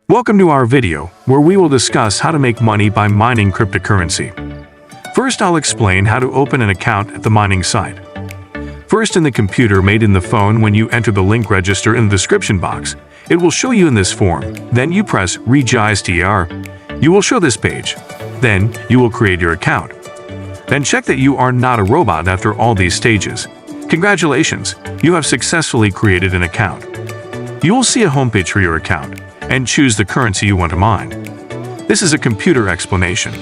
Welcome to our video, where we will discuss how to make money by mining cryptocurrency. First, I'll explain how to open an account at the mining site. First, in the computer made in the phone, when you enter the link register in the description box, it will show you in this form. Then you press register. You will show this page. Then, you will create your account. Then check that you are not a robot after all these stages. Congratulations, you have successfully created an account. You will see a homepage for your account, and choose the currency you want to mine. This is a computer explanation.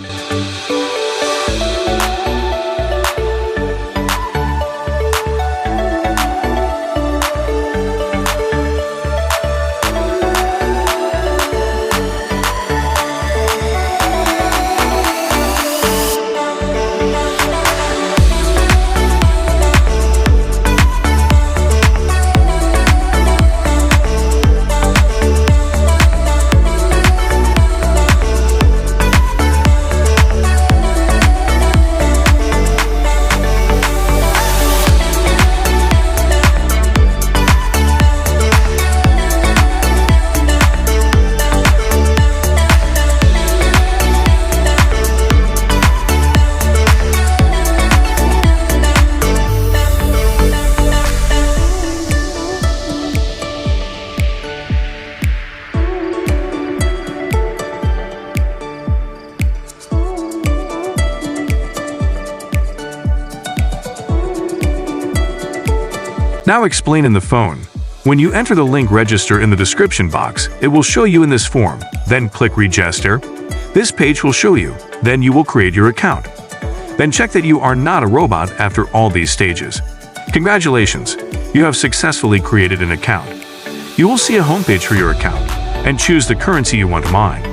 Now explain in the phone. When you enter the link register in the description box, it will show you in this form. Then click register. This page will show you. Then you will create your account. Then check that you are not a robot after all these stages. Congratulations, you have successfully created an account. You will see a homepage for your account, and choose the currency you want to mine.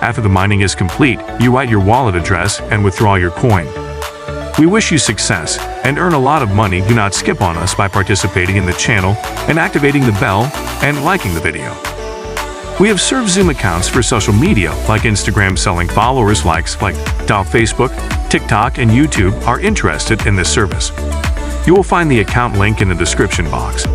After the mining is complete, you write your wallet address and withdraw your coin. We wish you success and earn a lot of money. Do not skip on us by participating in the channel and activating the bell and liking the video. We have served Zoom accounts for social media like Instagram, selling followers. Likes like Facebook, TikTok, and YouTube are interested in this service. You will find the account link in the description box.